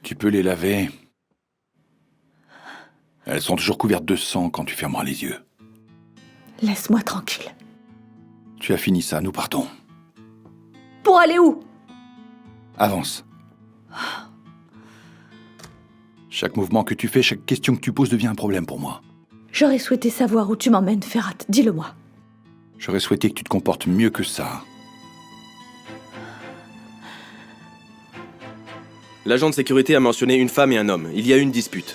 Tu peux les laver. Elles sont toujours couvertes de sang quand tu fermeras les yeux. Laisse-moi tranquille. Tu as fini ça, nous partons. Pour aller où? Avance. Chaque mouvement que tu fais, chaque question que tu poses devient un problème pour moi. J'aurais souhaité savoir où tu m'emmènes, Ferhat. Dis-le-moi. J'aurais souhaité que tu te comportes mieux que ça. L'agent de sécurité a mentionné une femme et un homme. Il y a eu une dispute.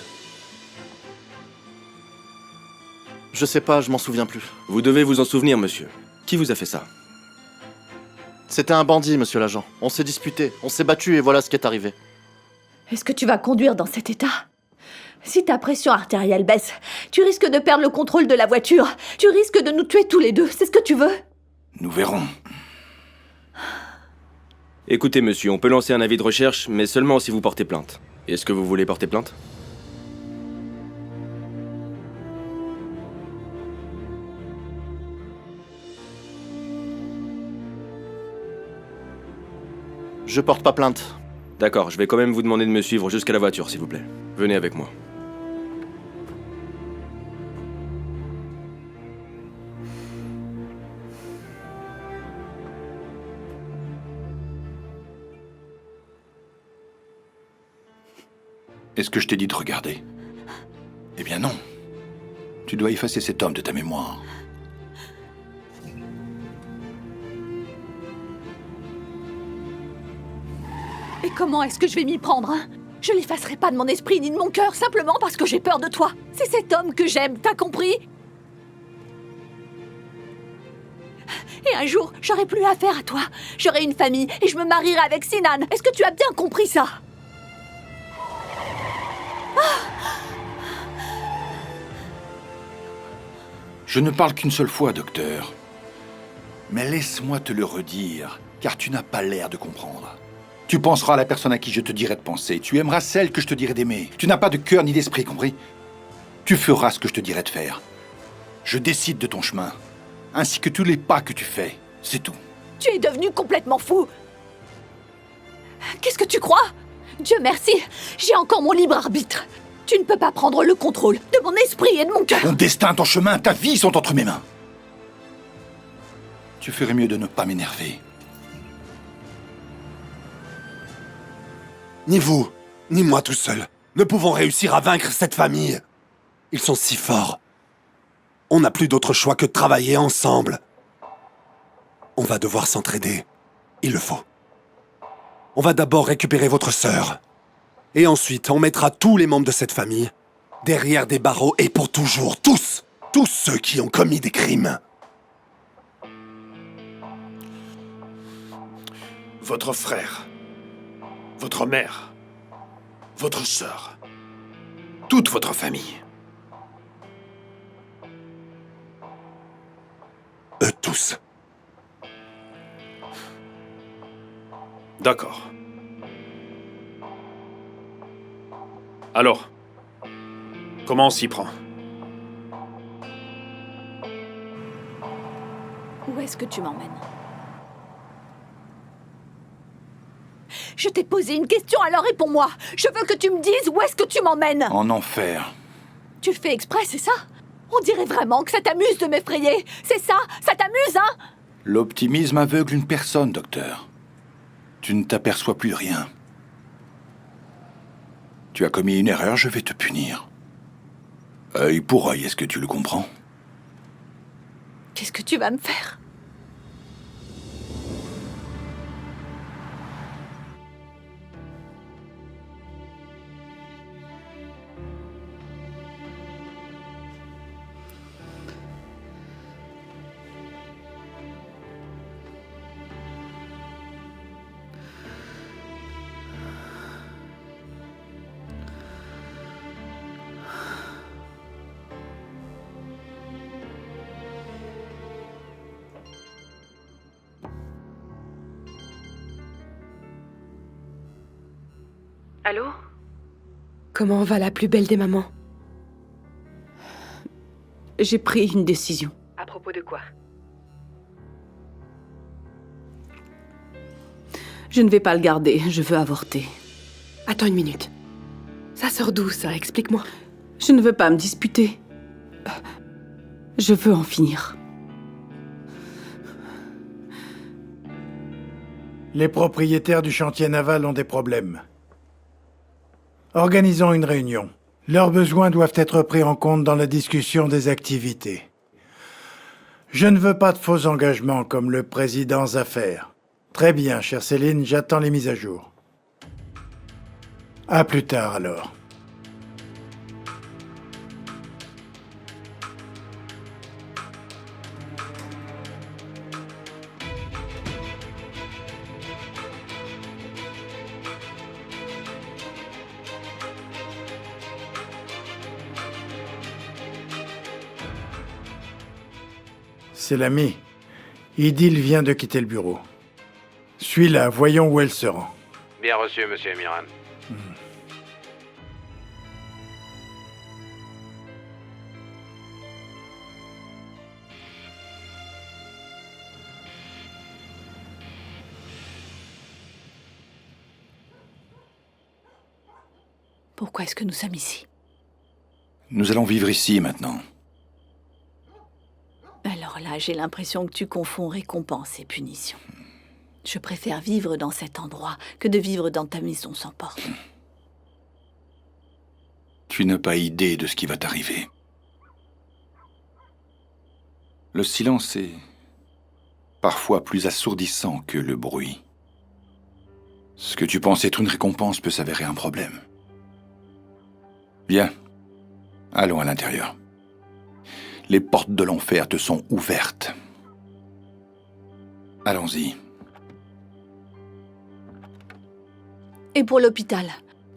Je sais pas, je m'en souviens plus. Vous devez vous en souvenir, monsieur. Qui vous a fait ça? C'était un bandit, monsieur l'agent. On s'est disputé, on s'est battu et voilà ce qui est arrivé. Est-ce que tu vas conduire dans cet état? Si ta pression artérielle baisse, tu risques de perdre le contrôle de la voiture. Tu risques de nous tuer tous les deux. C'est ce que tu veux? Nous verrons. Écoutez, monsieur, on peut lancer un avis de recherche, mais seulement si vous portez plainte. Est-ce que vous voulez porter plainte? Je porte pas plainte. D'accord, je vais quand même vous demander de me suivre jusqu'à la voiture, s'il vous plaît. Venez avec moi. Est-ce que je t'ai dit de regarder? Eh bien non. Tu dois effacer cet homme de ta mémoire. Et comment est-ce que je vais m'y prendre, hein? Je l'effacerai pas de mon esprit ni de mon cœur, simplement parce que j'ai peur de toi. C'est cet homme que j'aime, t'as compris? Et un jour, j'aurai plus affaire à toi. J'aurai une famille et je me marierai avec Sinan. Est-ce que tu as bien compris ça? Je ne parle qu'une seule fois, docteur. Mais laisse-moi te le redire, car tu n'as pas l'air de comprendre. Tu penseras à la personne à qui je te dirai de penser. Tu aimeras celle que je te dirai d'aimer. Tu n'as pas de cœur ni d'esprit, compris? Tu feras ce que je te dirai de faire. Je décide de ton chemin, ainsi que tous les pas que tu fais. C'est tout. Tu es devenu complètement fou. Qu'est-ce que tu crois? Dieu merci, j'ai encore mon libre arbitre. Tu ne peux pas prendre le contrôle de mon esprit et de mon cœur. Ton destin, ton chemin, ta vie sont entre mes mains. Tu ferais mieux de ne pas m'énerver. Ni vous, ni moi tout seul, ne pouvons réussir à vaincre cette famille. Ils sont si forts. On n'a plus d'autre choix que de travailler ensemble. On va devoir s'entraider. Il le faut. On va d'abord récupérer votre sœur. Et ensuite, on mettra tous les membres de cette famille derrière des barreaux et pour toujours, tous ceux qui ont commis des crimes. Votre frère, votre mère, votre sœur, toute votre famille. Eux tous. D'accord. Alors, comment on s'y prend? Où est-ce que tu m'emmènes? Je t'ai posé une question, alors réponds-moi. Je veux que tu me dises où est-ce que tu m'emmènes. En enfer. Tu le fais exprès, c'est ça? On dirait vraiment que ça t'amuse de m'effrayer. C'est ça? Ça t'amuse, hein? L'optimisme aveugle une personne, docteur. Tu ne t'aperçois plus de rien. Tu as commis une erreur, je vais te punir. Œil pour œil, est-ce que tu le comprends? Qu'est-ce que tu vas me faire? Allô? Comment va la plus belle des mamans? J'ai pris une décision. À propos de quoi? Je ne vais pas le garder, je veux avorter. Attends une minute. Ça sort d'où, ça? Explique-moi. Je ne veux pas me disputer. Je veux en finir. Les propriétaires du chantier naval ont des problèmes. Organisons une réunion. Leurs besoins doivent être pris en compte dans la discussion des activités. Je ne veux pas de faux engagements comme le président Zaffer. Très bien, chère Céline, j'attends les mises à jour. À plus tard, alors. C'est l'ami. Idil vient de quitter le bureau. Suis-la, voyons où elle se rend. Bien reçu, monsieur Emiran. Pourquoi est-ce que nous sommes ici? Nous allons vivre ici maintenant. Alors là, j'ai l'impression que tu confonds récompense et punition. Je préfère vivre dans cet endroit que de vivre dans ta maison sans porte. Tu n'as pas idée de ce qui va t'arriver. Le silence est parfois plus assourdissant que le bruit. Ce que tu penses être une récompense peut s'avérer un problème. Viens, allons à l'intérieur. Les portes de l'enfer te sont ouvertes. Allons-y. Et pour l'hôpital,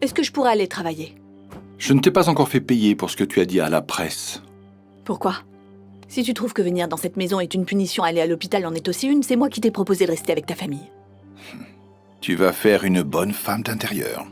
est-ce que je pourrais aller travailler? Je ne t'ai pas encore fait payer pour ce que tu as dit à la presse. Pourquoi? Si tu trouves que venir dans cette maison est une punition, aller à l'hôpital en est aussi une, c'est moi qui t'ai proposé de rester avec ta famille. Tu vas faire une bonne femme d'intérieur.